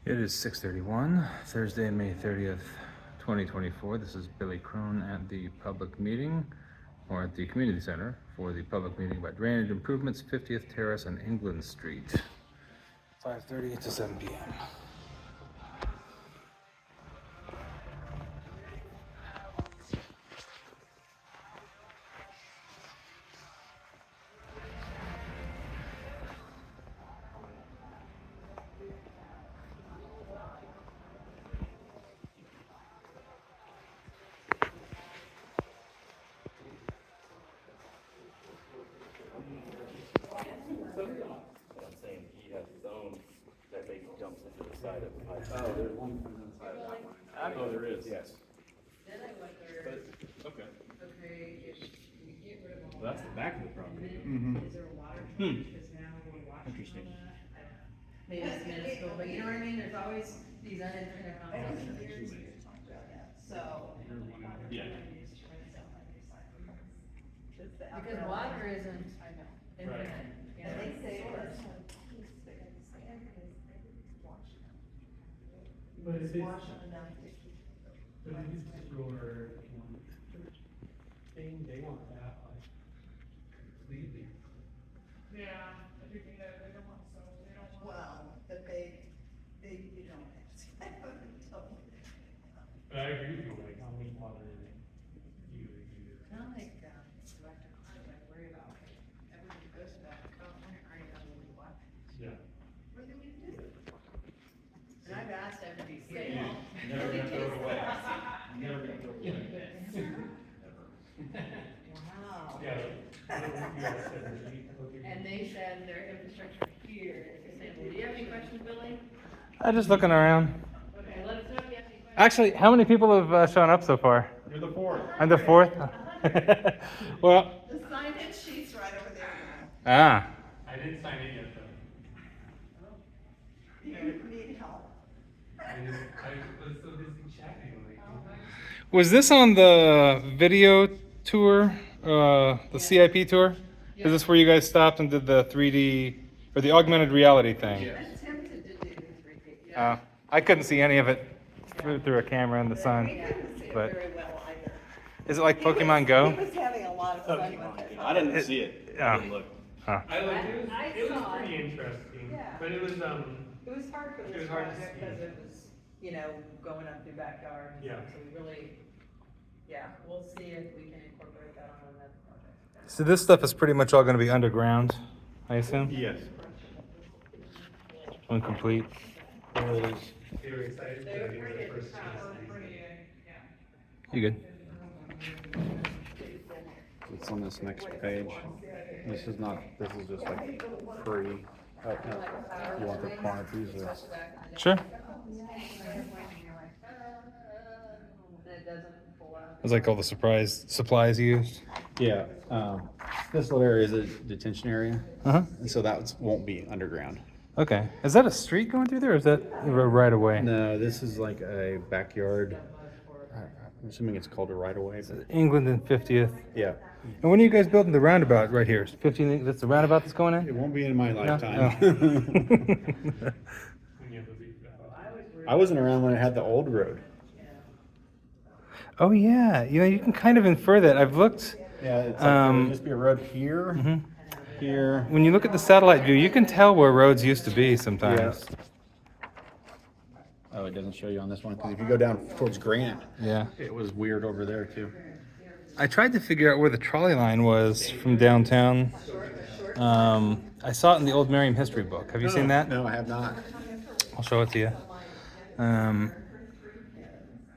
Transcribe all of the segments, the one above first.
It is 6:31, Thursday, May 30th, 2024. This is Billy Crone at the public meeting, or at the community center, for the public meeting about drainage improvements, 50th Terrace and England Street. 5:30 to 7 p.m. I'm saying he has his own that they jumps into the side of the pipe. Oh, there's one coming inside of that one. Oh, there is. Yes. Then I wonder, Okay. okay, if we get rid of all Well, that's the back of the property. is there a water change, because now we're watching Interesting. on that? I don't know. Maybe it's minuscule, but you know what I mean, there's always these unintended consequences. So. Yeah. Because water isn't infinite. you know, it's source. But if it's, but if it's your thing, they want that like completely. Yeah, I think they don't want so, they don't want. Well, but you don't ask. I haven't told you. But I agree with you, like how much water you use. Kind of like, electric cars, I worry about, everybody goes to that, California, are you gonna leave what? Yeah. What do we do? And I've asked everybody. Never gonna throw it away. Never gonna throw it away. Wow. Yeah. You guys said that you took your- And they said their infrastructure here is disabled. Do you have any questions, Billy? I'm just looking around. Okay, let us know if you have any questions. Actually, how many people have shown up so far? You're the fourth. I'm the fourth? Well, The sign-in sheet's right over there. ah. I didn't sign in yet though. You need help. I was so busy chatting like. Was this on the video tour, the CIP tour? Is this where you guys stopped and did the 3D, or the augmented reality thing? Attempted to do the 3D. I couldn't see any of it through a camera in the sun, We didn't see it but very well either. is it like He was- Pokemon Go? He was having a lot of fun with it. I didn't see it. Yeah. I didn't look. Huh. I like it. I It was saw pretty it. interesting, Yeah. but it was It was hard for It this was hard to project see. because it was, going up through backyard. and Yeah. stuff, So we really, we'll see if we can incorporate that on another project. So this stuff is pretty much all going to be underground, I assume? Yes. When complete. they were excited. They were because it was pretty the first excited. chance. You good? It's on this next page. This is just like free. You want the quantities or? Sure. It doesn't pull out. It's like all the supplies you used. Yeah, this little area is a detention area, Uh-huh. and so that won't be underground. Okay. Is that a street going through there, or is that a right away? No, this is like a backyard. I'm assuming it's called a right of way, but England and 50th. yeah, And when are you guys building the roundabout right here? 15, that's the roundabout that's going it in? won't be in my No? lifetime. Oh. When you have a big. I wasn't around when it had the old road. Oh, yeah. You can kind of infer that. I've looked. Yeah, it's like there Um, would just be a road here, Mhm. here. When you look at the satellite view, you can tell where roads used to be sometimes. Oh, it doesn't show you on this one because if you go down towards Grant, Yeah. it was weird over there too. I tried to figure out where the trolley line was from downtown. I saw it in the old Merriam history book. Have you seen that? No, I have not. I'll show it to you.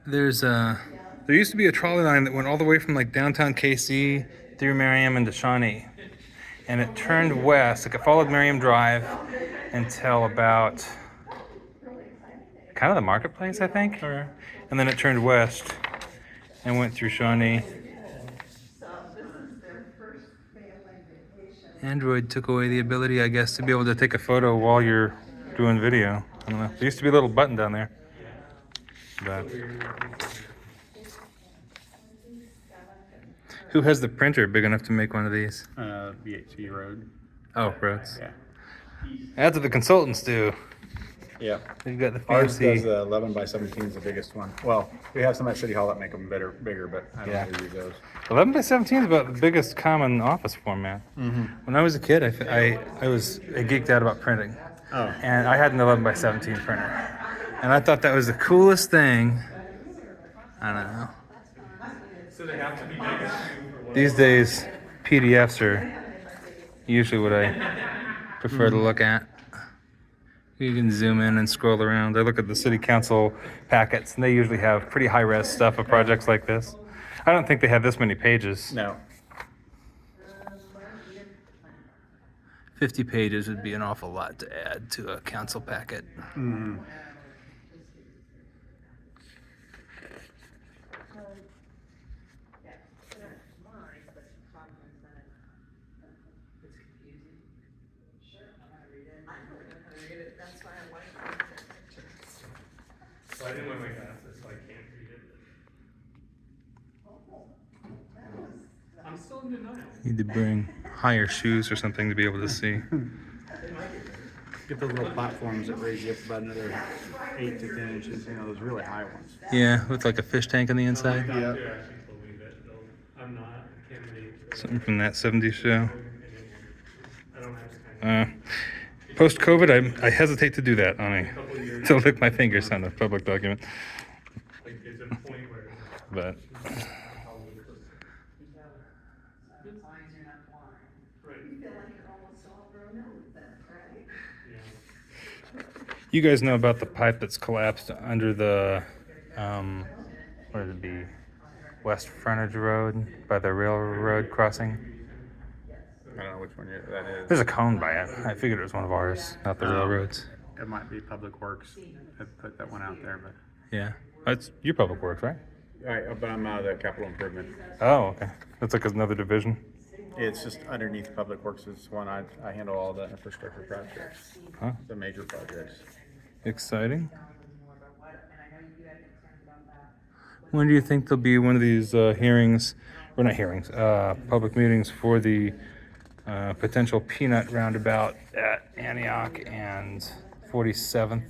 There used to be a trolley line that went all the way from like downtown KC through Merriam into Shawnee, and it turned west. Like it followed Merriam Drive until about kind of the marketplace, I think, and then it turned west and went through Shawnee. Android took away the ability, I guess, to be able to take a photo while you're doing video. I don't know. There used to be a little button down there. But who has the printer big enough to make one of these? BHC Road. Oh, Rhodes. Yeah. That's what the consultants do. Yeah. They've got the Ours fancy. does the 11 by 17 is the biggest one. Well, we have some at City Hall that make them bigger, but I don't Yeah. know who those. 11 by 17 is about the biggest common office format. When I was a kid, I was geeked out about printing. Oh. And I had an 11 by 17 printer. And I thought that was the coolest thing. I don't know. So they have to be bigger too for what? These days, PDFs are usually what I prefer to look at. You can zoom in and scroll around. I look at the city council packets, and they usually have pretty high-res stuff of projects like this. I don't think they have this many pages. No. 50 pages would be an awful lot to add to a council packet. Mm. That's why I like pictures. So I didn't wear my glasses, so I can't read it. I'm still in denial. Need to bring higher shoes or something to be able to see. Get those little platforms that raise you up about another 8 to 10 inches. You know, those really high ones. Yeah, with like a fish tank on the inside. My doctor actually told me that I'm not a candidate for Something from that 70s show. I don't have time. Post-COVID, I hesitate to do that on to lick my fingers on a public document. Like, there's a point where. But As long as you're not blind. Right, You feel like you're almost all grown up with that, right? yeah. you guys know about the pipe that's collapsed under the, what would it be, West Frontage Road by the railroad crossing? I don't know which one that is. There's a cone by it. I figured it was one of ours, not the railroads. It might be Public Works that put that one out there, but. Yeah, that's your public works, right? Right, but I'm the capital improvement. Oh, okay. That's like another division. It's just underneath Public Works is one I handle all the infrastructure projects, Huh? the major projects. Exciting. When do you think there'll be one of these hearings, or not hearings, public meetings for the potential peanut roundabout at Antioch and 47th?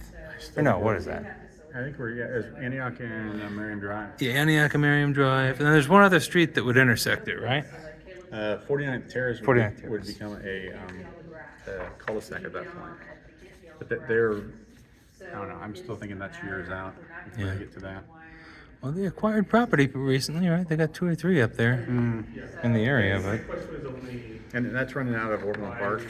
Or no, what is that? I think it's Antioch and Merriam Drive. Yeah, Antioch and Merriam Drive. And then there's one other street that would intersect it, right? 49th Terrace 49th would Terrace. become a cul-de-sac at that point. But they're, I don't know, I'm still thinking that's years out before Yeah. they get to that. Well, they acquired property recently, right? They got 2 or 3 up there in the area, but Question was only. And that's running out of Ormond Park.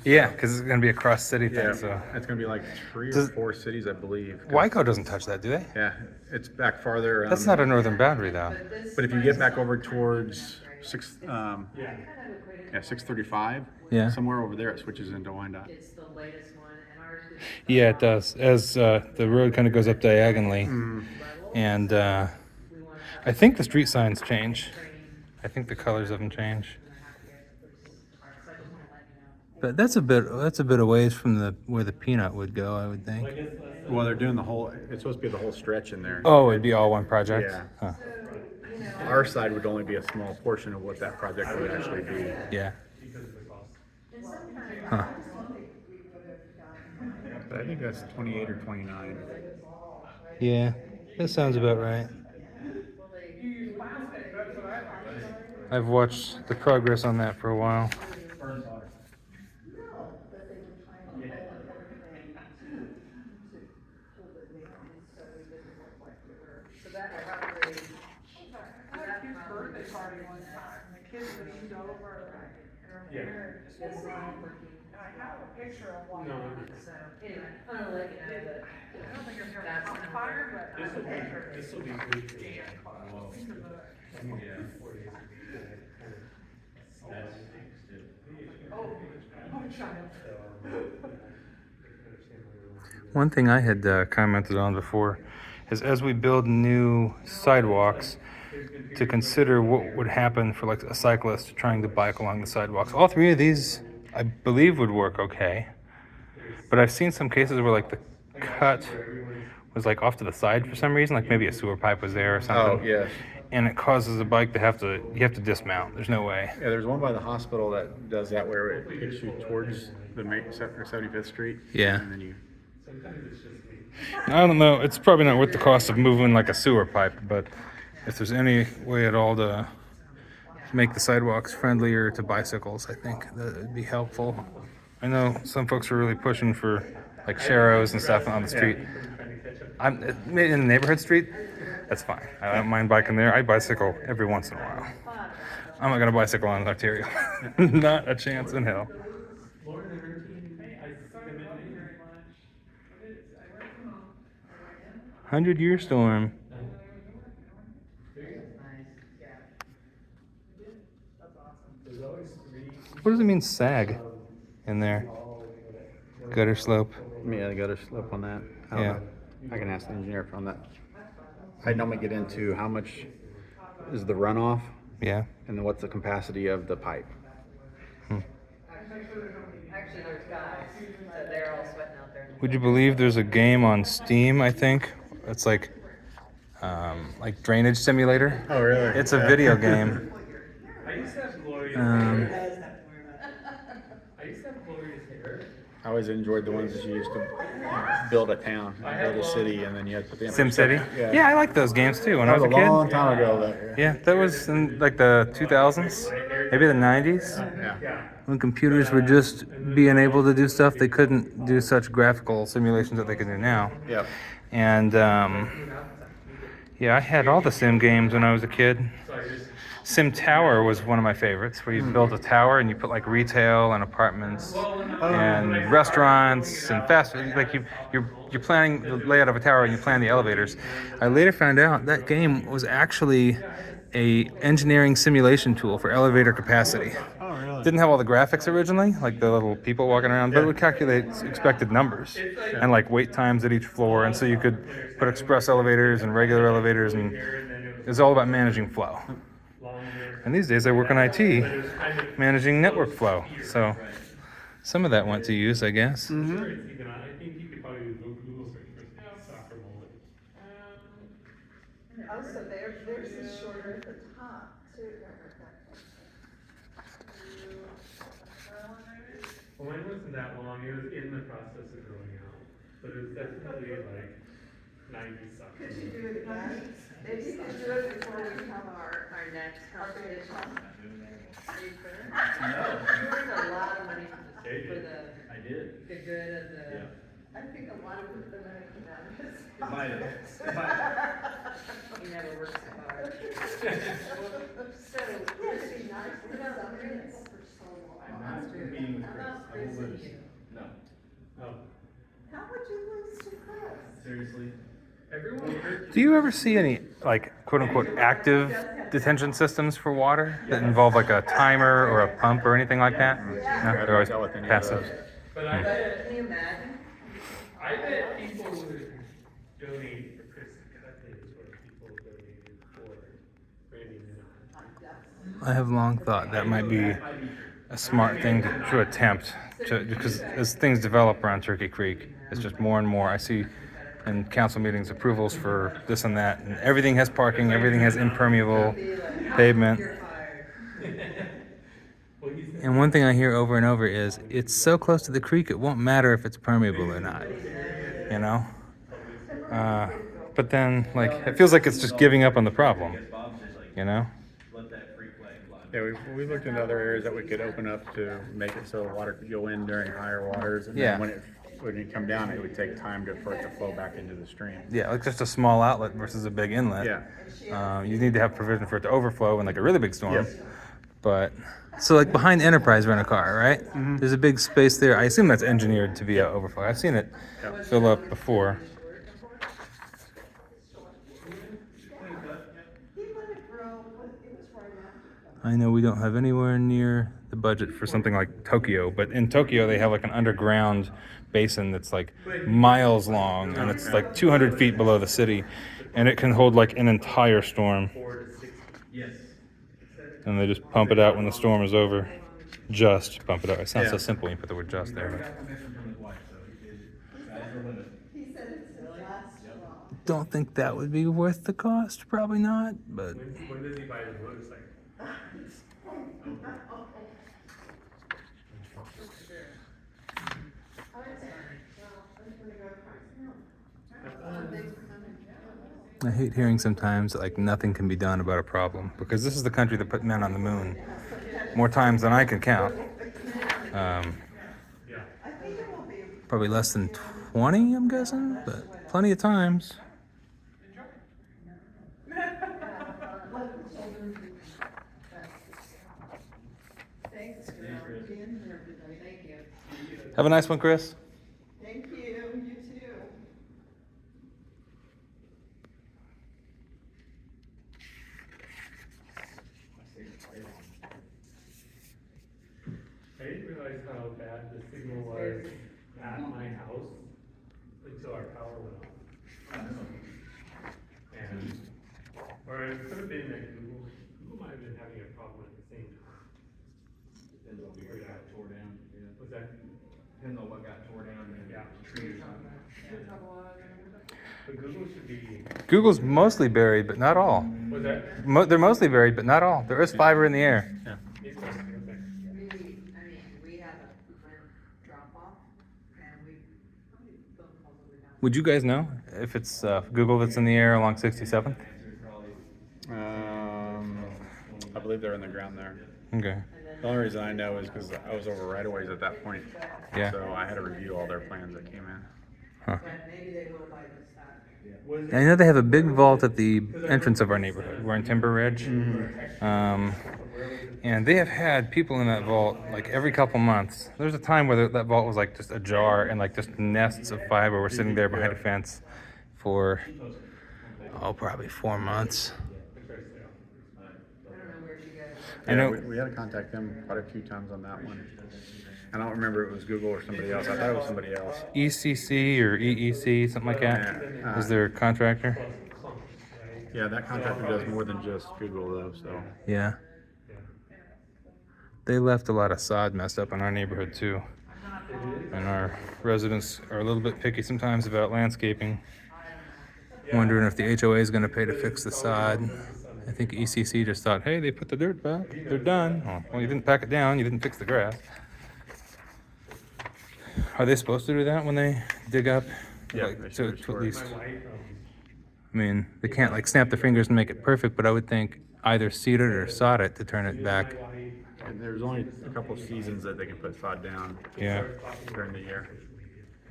yeah, because it's going to be a cross-city thing. Yeah, So it's gonna be like 3 or Does- 4 cities, I believe. Wyco doesn't touch that, do they? Yeah, it's back farther. That's not a northern boundary, though. But if you get back over towards 635, Yeah. somewhere over there it switches into Wyandotte. It's the latest one, and ours is. Yeah, it does. As the road kind of goes up diagonally, and I think the street signs change. I think the colors of them change. But that's a bit of ways from where the peanut would go, I would think. Well, they're doing the whole, it's supposed to be the whole stretch in there. Oh, it'd be all one project. Yeah. Huh. Our side would only be a small portion of what that project would actually be. Yeah. Huh. But I think that's 28 or 29. Yeah, that sounds about right. I've watched the progress on that for a while. So that probably. I had a kid's birthday party one time, and the kids leaned over and her parents This just line like, working. and I have a picture of one. No. So anyway, I don't know, like, but. I don't think it's gonna That's be on fire, but I have a picture. This will be good for that. Well, yeah, 4 days. Oh, child. One thing I had commented on before is as we build new sidewalks, to consider what would happen for like a cyclist trying to bike along the sidewalks. All 3 of these, I believe, would work okay. But I've seen some cases where like the cut was like off to the side for some reason, like maybe a sewer pipe was there or something. Oh, yeah. And it causes a bike to you have to dismount. There's no way. Yeah, there's one by the hospital that does that where it takes you towards the 75th Street. Yeah. And then you Sometimes it's just me. I don't know. It's probably not worth the cost of moving like a sewer pipe, but if there's any way at all to make the sidewalks friendlier to bicycles, I think that would be helpful. I know some folks are really pushing for like sharrows and stuff on the street. I'm in the neighborhood street. That's fine. I don't mind biking there. I bicycle every once in a while. I'm not gonna bicycle on an arterial. Not a chance in hell. Lauren and her team, I see them in Maine. 100-year storm. There's always three. What does it mean sag in there? Gutter slope. Yeah, the gutter slope on that. I don't Yeah. know. I can ask the engineer on that. I normally get into how much is the runoff Yeah. and then what's the capacity of the pipe. Actually, there's guys, so they're all sweating out there. Would you believe there's a game on Steam, I think? It's like drainage simulator. Oh, really? It's a video game. I used to have glorious Um, hair. I used to have glorious hair. I always enjoyed the ones that you used to build a town, build a city, and then you had to put the Sim City? Yeah. Yeah, I like those games too when I That was was a a kid. long time ago. That, Yeah, that was in like the 2000s, maybe the 90s, yeah. when computers were just being able to do stuff they couldn't do such graphical simulations that they can do now. Yep. And yeah, I had all the sim games when I was a kid. Sim Tower was one of my favorites, where you build a tower and you put like retail and apartments and restaurants and fast food. Like you're planning the layout of a tower and you plan the elevators. I later found out that game was actually a engineering simulation tool for elevator capacity. Oh, really? Didn't have all the graphics originally, like the little people walking around, but it would calculate expected numbers and like wait times at each floor, and so you could put express elevators and regular elevators, and it was all about managing flow. And these days I work in IT, managing network flow, so some of that went to use, I guess. Sure, it's even, I think you could probably Google search for soccer mullet. Also, theirs is shorter at the top, too. Well, mine wasn't that long, it was in the process of growing out, but it was definitely like 90 something. Could you do it again? Maybe you could do it before we have our next competition. Are you sure? No. You earned a lot of money for I did. the good of the. Yeah. I think a lot of the money came out of this. It might have. It might have. He never works so hard. So, yeah, it'd be nice to have some minutes. I'm not competing with Chris. I will lose. No. Oh, How would you lose to Chris? Seriously? everyone heard Do you ever see any like quote unquote active detention systems for water that involve like a timer or a pump or anything like that? No, they're always Tell with any of passive. those. but I bet, Can you imagine? I bet people would donate for Chris to cut things where people donated for Randy Nunn. I have long thought that might be a smart thing to attempt, because as things develop around Turkey Creek, it's just more and more. I see in council meetings approvals for this and that, and everything has parking, everything has impermeable pavement. Well, he said, And one thing I hear over and over is, it's so close to the creek, it won't matter if it's permeable or not, you know? But then, like, it feels like it's just giving up on the problem, you know? Let that free flag fly. Yeah, we looked into other areas that we could open up to make it so water could go in during higher waters, and Yeah. then when it come down, it would take time for it to flow back into the stream. Yeah, like just a small outlet versus a big inlet. Yeah. You need to have provision for it to overflow in like a really big storm. Yes. But so like behind Enterprise Rent a Car, right? There's a big space there. I assume that's engineered to be an overflow. I've seen it fill up before. I know we don't have anywhere near the budget for something like Tokyo, but in Tokyo they have like an underground basin that's like miles long, and it's like 200 feet below the city, and it can hold like an entire storm. Yes. And they just pump it out when the storm is over. Just pump it out. It sounds so Yeah. simple when you put the word just there. Never But got permission from his wife, so he did. Sky's the limit. He said it's his last straw. don't think that would be worth the cost. Probably not. But when does he buy his motorcycle? All right, well, I'm gonna go I hate hearing sometimes that, like, nothing can be done about a problem, because this is the country that put men on the moon more times than I can count. Yeah. Probably less than 20, I'm guessing, but plenty of times. Thanks for being here, everybody. Thank you. Have a nice one, Chris. Thank you, you too. I didn't realize how bad the signal was at my house until our power went off. And, or it could have been that Google might have been having a problem at the same time. Depends on what got tore down. Yeah. Was that? Depends on what got tore down and Yeah. trees. But Google should be, Google's mostly buried, but not all. was that? They're mostly buried, but not all. There is fiber in the air. Interesting, okay. We have a current drop off and how many phone calls have we done? Would you guys know if it's Google that's in the air along 67th? I believe they're in the ground there. Okay. The only reason I know is because I was over right of ways at that point. Yeah. So I had to review all their plans that came in. But maybe they will by this time. Was I know they have a big vault at the entrance of our neighborhood. We're in Timber Ridge. And they have had people in that vault like every couple months. There's a time where that vault was like just ajar and like just nests of fiber were sitting there behind a fence for, probably 4 months. I don't know where you guys. I know. We had to contact them quite a few times on that one. I don't remember if it was Google or somebody else. I thought it was somebody else. ECC or EEC, something like that, Yeah. is their contractor. Yeah, that contractor does more than just Google though, so. Yeah. They left a lot of sod messed up in our neighborhood too. And our residents are a little bit picky sometimes about landscaping, wondering if the HOA is going to pay to fix the sod. I think ECC just thought, hey, they put the dirt back, they're done. Well, you didn't pack it down, you didn't fix the grass. Are they supposed to do that when they dig up? Yeah, Like, they to should at restore it. least, my wife, I mean, they can't like snap their fingers and make it perfect, but I would think either seed it or sod it to turn it back. And there's only a couple of seasons that they can put sod down Yeah. during the year.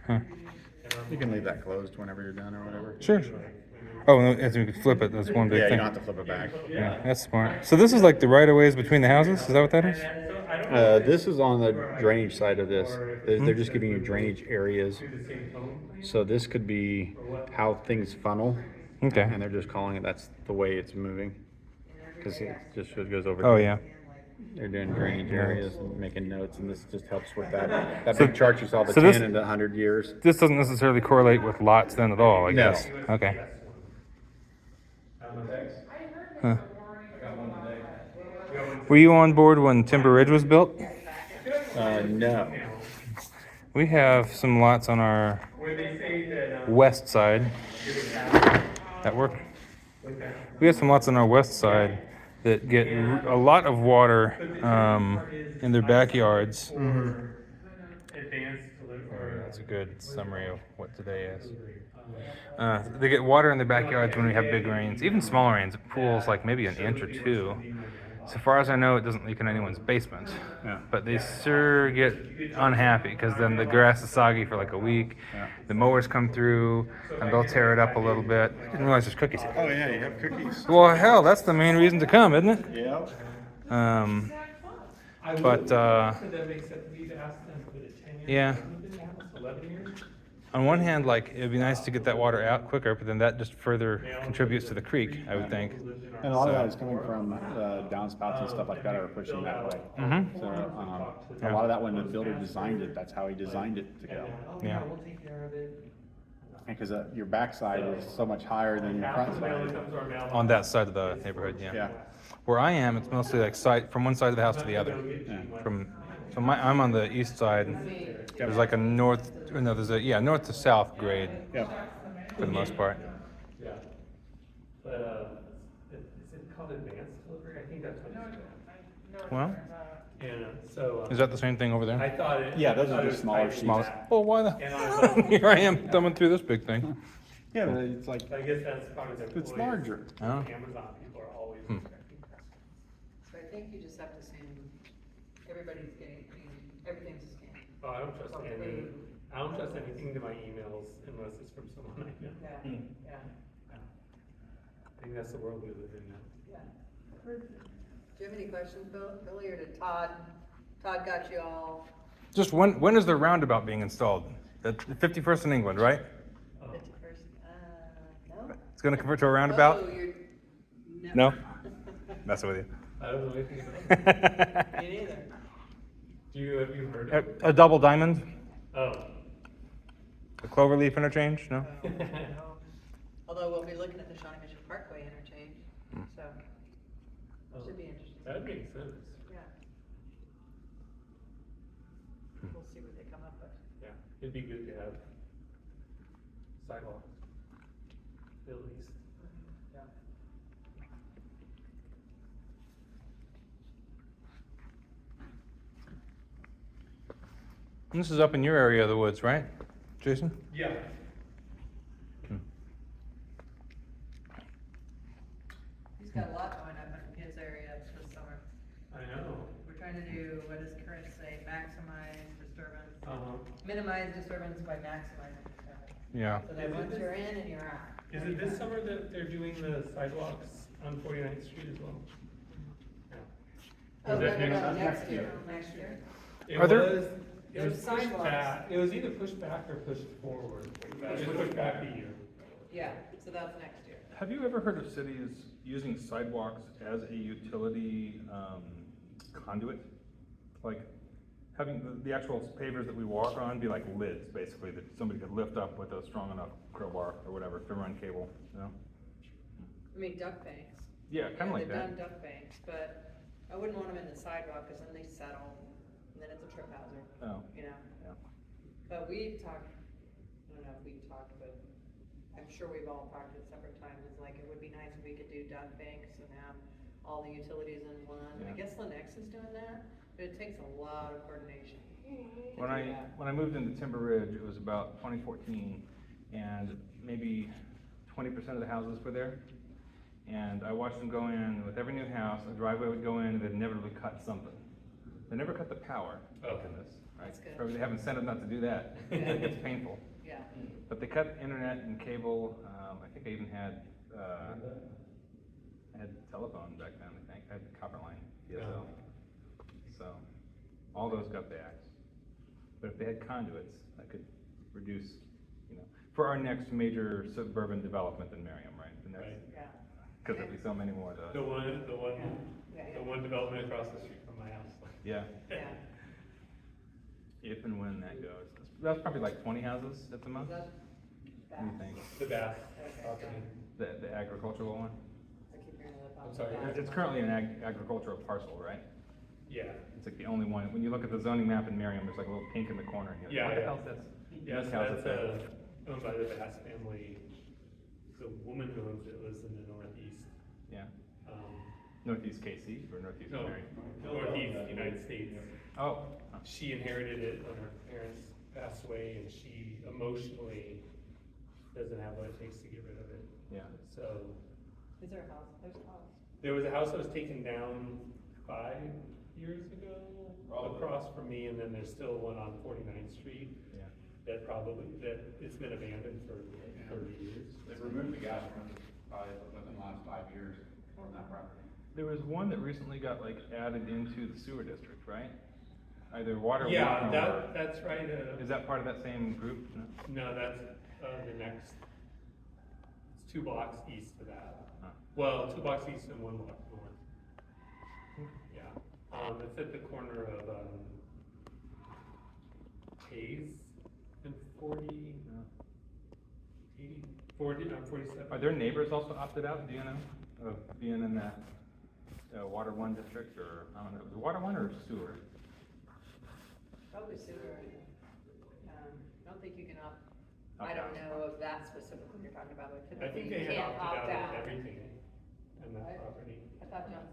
Huh. You can leave that closed whenever you're done or whatever. Sure. Oh, no, as we could flip it, that's one big Yeah, you thing. don't have to flip it back. Yeah, that's smart. So this is like the right of ways between the houses? Is that what that is? This is on the drainage side of this. They're just giving you drainage areas. So this could be how things funnel, Okay. and they're just calling it, that's the way it's moving. Because it just goes over. Oh to- yeah. They're doing drainage areas and making notes, and this just helps with that. That So- big chart you saw, the so 10 this- and the 100 years. This doesn't necessarily correlate with lots then at all, I No. guess. Okay. Huh. Were you on board when Timber Ridge was built? No. We have some lots on our where they say that, west side. That work? We have some lots on our west side that get a lot of water in their backyards. advanced delivery. That's a good summary of what today is. They get water in their backyards when we have big rains, even small rains. It pools like maybe an inch or two. So far as I know, it doesn't leak in anyone's basement. Yeah. But they sure get unhappy because then the grass is soggy for like a week. Yeah. The mowers come through and they'll tear it up a little bit. I didn't realize there's cookies here. Oh, yeah, you have cookies. Well, hell, that's the main reason to come, isn't it? Yeah. But To them, except we've asked them for the 10 years. yeah. We've been almost 11 years. On one hand, like it'd be nice to get that water out quicker, but then that just further contributes to the creek, I would think. And a lot of that is coming from downspouts and stuff like that are pushing that way. Mm-hmm. So a lot of that, when the builder designed it, that's how he designed it to go. Yeah. We'll take care of it. Because your backside is so much higher than your front side. On that side of the neighborhood, yeah. Yeah. Where I am, it's mostly like from one side of the house to the other. I'm on the east side. There's like a north to south grade Yeah. for the most part. Yeah. But, is it called advanced delivery? I think that's what it's called. Well, And so, is that the same thing over I there? thought it. Yeah, those are I thought it just was smaller typing sheets. that. Oh, why And I was the? like, Here I am thumbing through this big thing. Yeah, but it's like, I guess that's part of their. it's ploy. larger. Oh. Amazon people are always Hmm. expecting questions. So I think you just have to send, everybody's getting, everything's a scam. Oh, I don't trust anything to my emails unless it's from someone I know. Yeah, Hmm. yeah, I think that's the world we live in now. yeah. Do you have any questions, Billy, or did Todd? Todd got you all Just when is the roundabout being installed? The 51st in England, right? 51st? No? It's going to convert to a roundabout? Oh, you're, No? Messing with you. I don't know anything about it. Me neither. Have you heard of it? A double diamond? Oh. A cloverleaf interchange? No? No. Although we'll be looking at the Shawnee Mission Parkway interchange, so should be interesting. That makes sense. Yeah. We'll see what they come up with. Yeah, it'd be good to have sidewalks, at least. Yeah. And this is up in your area of the woods, right, Jason? Yeah. He's got a lot going up in his area this summer. I know. We're trying to do, what does current say, maximize disturbance, Uh-huh. minimize disturbance by maximizing disturbance. Yeah. So that once you're in and you're out. Is it this summer that they're doing the sidewalks on 49th Street as well? Yeah. Oh, Is that next year, next year. It Are there- was, it was There's pushed sidewalks. back, it was either pushed back or pushed forward. It was pushed back a year. Yeah, so that's next year. Have you ever heard of cities using sidewalks as a utility conduit? Like having the actual pavers that we walk on be like lids, basically, that somebody could lift up with a strong enough crowbar or whatever to run cable, you know? I mean, duck banks. Yeah, kind of like They've that. done duck banks, but I wouldn't want them in the sidewalk, cause then they settle, and then it's a trip hazard, Oh, you know? yeah. But we talked, I don't know if we talked, but I'm sure we've all talked at separate times, it's like, it would be nice if we could do duck banks and have all the utilities in one. I Yeah. guess Lenex is doing that, but it takes a lot of coordination. to When do I that. when I moved into Timber Ridge, it was about 2014, and maybe 20% of the houses were there. And I watched them go in with every new house. A driveway would go in, and they'd inevitably cut something. They never cut the power. Oh. In this, right? That's good. Or they have incentive not to do that. It gets painful. Yeah, But they cut internet and cable. I think I even had I had telephone back then. I think I had the copper line, DSL. So all those got the axe. But if they had conduits, that could reduce, you know, for our next major suburban development in Merriam, right? The next, Right. yeah, because there'll be so many more of those. yeah, The one development across the street from my house. Yeah, yeah. if and when that goes. That's probably like 20 houses at the Is most. that What do you think? The Bath Okay. property. The agricultural one? I keep hearing that about I'm sorry, that. It's currently an agricultural parcel, right? Yeah. It's like the only one. When you look at the zoning map in Merriam, there's like a little pink in the corner. And you're Yeah, like, what the yeah. hell's this? Yes, This house that's is there. owned by the Bass family. The woman who owns it lives in the Northeast. Yeah. Um, Northeast KC or Northeast no, Merriam? Northeast United States. Oh, She inherited it when her parents passed away, and she emotionally doesn't have what it takes to get rid of it. yeah. So, Is there a house? There's a house. there was a house that was taken down 5 years ago across from me, and then there's still one on 49th Street Yeah. that it's been abandoned for 30 years. They've removed the gas from probably within the last 5 years from that property. There was one that recently got like added into the sewer district, right? Either water Yeah, one or, that's right. is that part of that same group? No? No, that's, the next, it's 2 blocks east of that. Huh. Well, 2 blocks east and 1 block north. Yeah, it's at the corner of, Hayes and 40, 80, 47. Are their neighbors also opted out, do you know, of being in that water one district, or, I don't know, was it water one or sewer? Probably sewer. I don't think you can opt, I Opt don't out. know if that's specifically what you're talking about, but I think typically you they had can't opted opt out out. of everything in that Right. property. I thought John,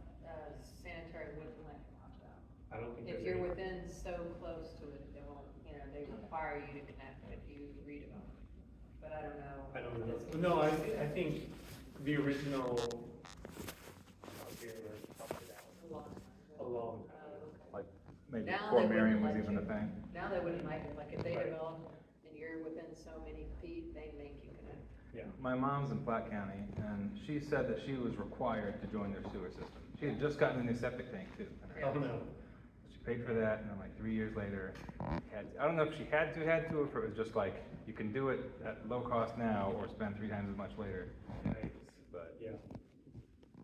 sanitary wouldn't let you opt out. I don't think. If there's you're any- within so close to it, they won't, they require you to connect if you redevelop. but I don't know. I don't know. This No, was- I think the original. A long time A ago. long time. Like maybe Now before they wouldn't Merriam was let even you. a thing. Now they wouldn't like it, like if they Right. develop and you're within so many feet, they make you connect. Yeah. My mom's in Platte County, and she said that she was required to join their sewer system. She had just gotten a new septic tank too. Oh, no. She paid for that, and then like 3 years later, I don't know if she had to, or if it was just like, you can do it at low cost now, or spend 3 times as much later. Yikes. But Yeah.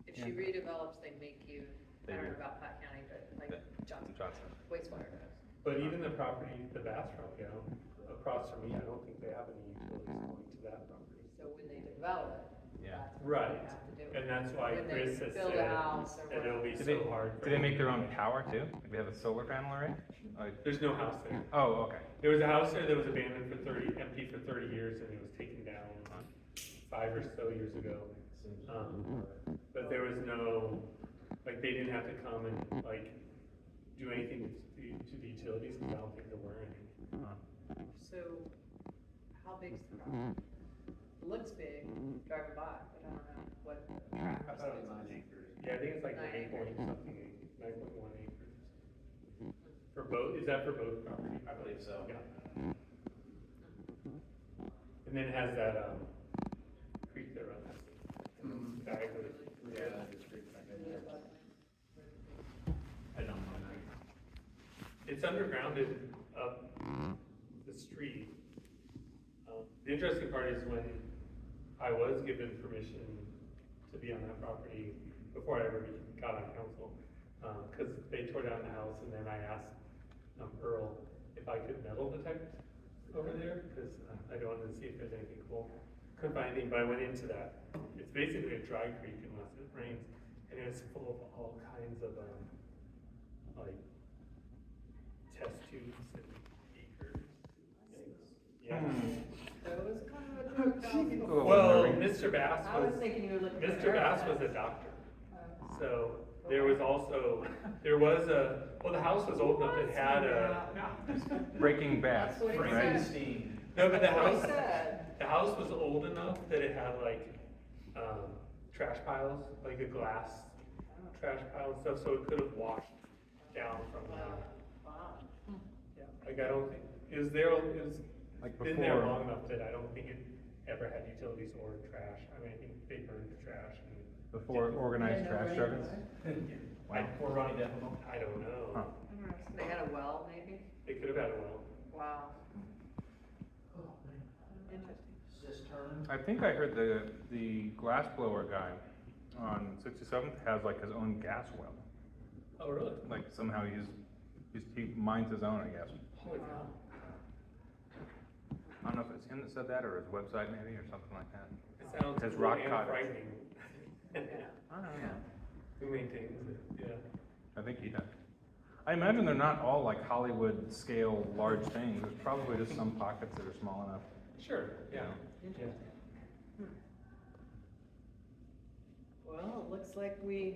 If she redevelops, they make you, I They don't know do. about Platte County, but like Johnson, Johnson. wastewater does. But even the property, the Bass Pro, you know, across from me, I don't think they have any utilities going to that property. So when they develop it, Yeah. that's what Right, they have to do. and that's why When they Chris has build a said house or that it'll be Do they, so hard. do they make their own power too? Like they have a solar panel array? Like, There's no house there. oh, okay. There was a house there that was abandoned for empty for 30 years, and it was taken down 5 or so years ago. But there was no, like, they didn't have to come and, like, do anything to the utilities, because I don't think there were any. So, how big's the property? Looks big, driving by, but I don't know what. Yeah, I think it's like 9 9 point acres. something, 9.1 acres. For both, is that for both properties? I believe so. Yeah. And then it has that, creek that runs. Diagonally. Yeah, it's pretty back in there. I don't know. It's undergrounded up the street. The interesting part is when I was given permission to be on that property before I ever got on council, because they tore down the house, and then I asked Earl if I could metal detect over there, because I wanted to see if there's anything cool. Couldn't find anything, but I went into that. It's basically a dry creek unless it rains, and it's full of all kinds of like test tubes and beakers. Yeah. So it was kind of a drug house. Oh, Well, Merriam. Mr. Bass I was was, thinking you were looking for. Mr. Bass was a doctor. So there was also, well, the house was old enough, it had Breaking Bad, That's what he right? said. no, but the That's what he house, said. the house was old enough that it had like, trash piles, like a glass trash pile and stuff, so it could have washed down from the, Wow. yeah, like I don't think, it was there, it was Like been there before- long enough that I don't think it ever had utilities or trash. I mean, I think they burned the trash and. Before organized trash service? I, or Ronnie Deppel. I don't know. Huh. They had a well, maybe? They could have had a well. Wow. Interesting. I think I heard the glass blower guy on 67th has like his own gas well. Oh, really? Like somehow he mines his own, I guess. Holy cow. I don't know if it's him that said that or his website maybe or something like that. It sounds His cool rock and cottage. frightening. I don't know. Who maintains it? Yeah. I think he does. I imagine they're not all like Hollywood scale large things. There's probably just some pockets that are small enough. Sure, yeah. Yeah. Well, it looks like we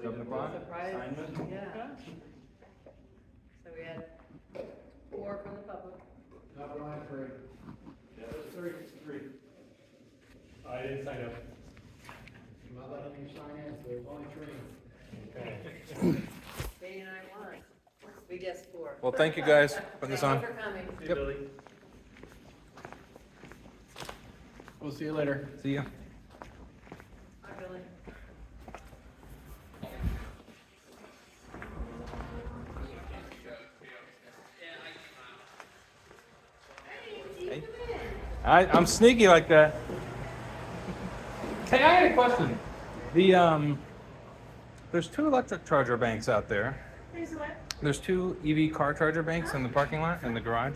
7 o'clock? surprised, Assignment? yeah. So we had 4 from the public. Not Ryan Free. Yeah, there's 3. I didn't sign up. I'm not letting you sign in, so there's only 3. Okay. Katie and I won. We guessed 4. Well, thank you guys for putting this on. Thank you for coming. See you, Billy. We'll see you later. See ya. Hi, Billy. Hey. I'm sneaky like that. Hey, I had a question. There's 2 electric charger banks out there. There's 2 EV car charger banks in the parking lot, in the garage.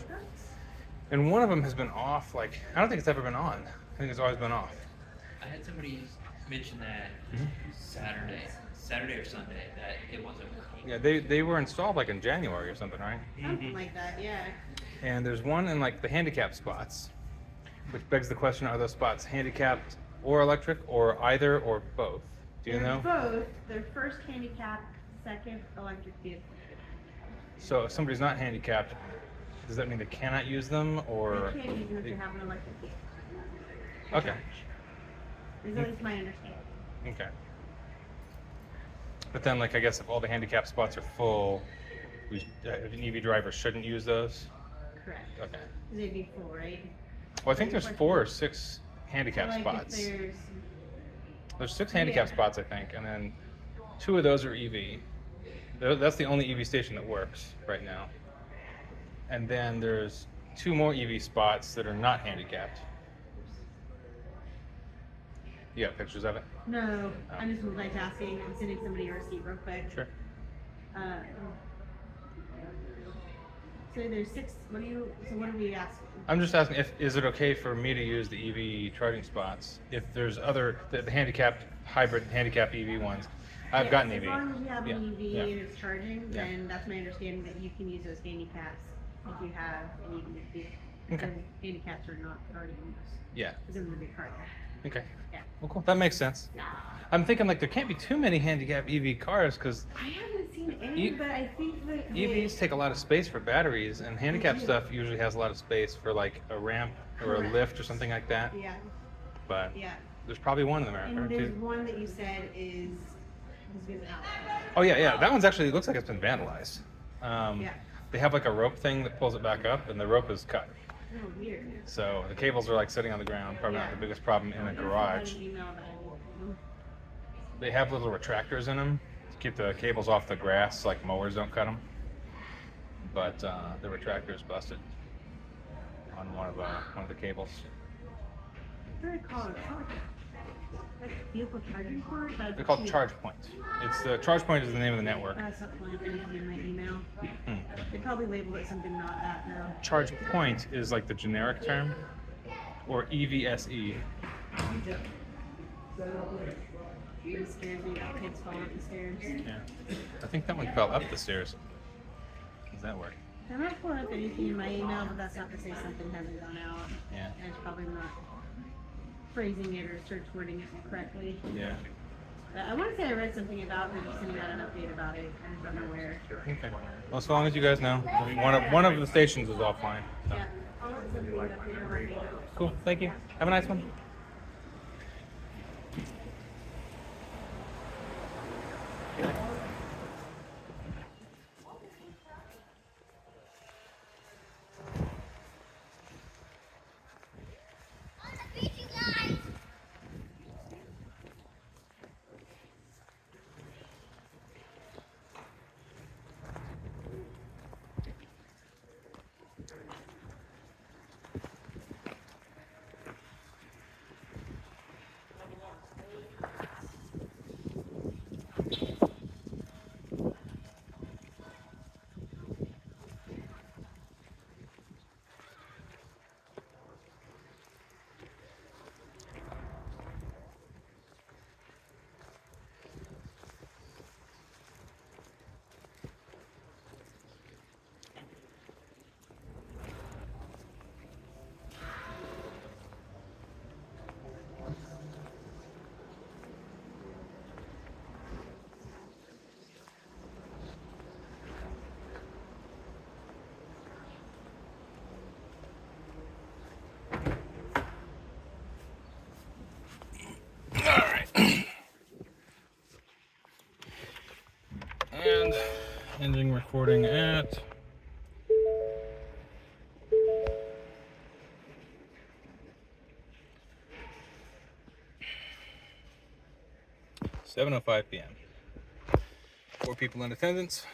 And one of them has been off, like, I don't think it's ever been on. I think it's always been off. I had somebody mention that Saturday or Sunday, that it wasn't working. Yeah, they were installed like in January or something, right? Something like that, yeah. And there's one in like the handicap spots, which begs the question, are those spots handicapped or electric or either or both? Do you know? Both. They're first handicapped, second electric vehicle. So if somebody's not handicapped does that mean they cannot use them, or? They can't use them if they have an electric vehicle. Okay. Is at least my understanding. Okay. But then, like, I guess if all the handicap spots are full, an EV driver shouldn't use those? Correct. Okay. They'd be full, right? Well, I think there's 4 or 6 handicap Like spots. if There's 6 handicap Yeah. spots, I think, and then 2 of those are EV. That's the only EV station that works right now. And then there's 2 more EV spots that are not handicapped. You got pictures of it? No, Oh. I'm just multitasking. I'm sending somebody a receipt real quick. Sure. Uh, so there's 6. What are we asking? I'm just asking, is it okay for me to use the EV charging spots if there's the handicapped hybrid handicap EV ones? I've got an EV. As long as you have Yeah, an EV yeah. and it's charging, Yeah. then that's my understanding that you can use those handicaps if you have an EV vehicle. Okay. Because handicaps are not already in use. Yeah. Because of the big car. Okay. Yeah. Well, cool. That makes sense. I'm thinking like there can't be too many handicap EV cars because I haven't seen any, but I think that EVs take a lot of space for batteries, and handicap do. stuff usually has a lot of space for like a ramp or a Correct. lift or something like that. Yeah. But Yeah. there's probably one in America And or there's 2. one that you said has been out. Oh yeah. That one's actually looks like it's been vandalized. Yeah. They have like a rope thing that pulls it back up, and the rope is cut. Oh, weird. So the cables are like sitting on the ground. Probably not Yeah. the biggest problem in a garage. They have little retractors in them to keep the cables off the grass, like mowers don't cut them. But the retractor is busted on one of the cables. What do they call it? It's not like a vehicle charging port. But They're called Charge Point. Charge Point is the name of the network. That's not pulling up anything in my email. Hmm. They probably labeled it something not that though. Charge Point is like the generic term, or EVSE. It scares me about kids falling up the stairs. Yeah. I think that one fell up the stairs. Does that work? I'm not pulling up anything in my email, but that's not to say something hasn't gone out. Yeah. And it's probably not phrasing it or search wording it correctly. Yeah. But I want to say I read something about them sending out an update about it. I just don't know where. Okay. Well, as long as you guys know, one of the stations is offline. So. Yeah. I'll send you an update on my email. Cool. Thank you. Have a nice one. And ending recording at 7:05 p.m. 4 people in attendance.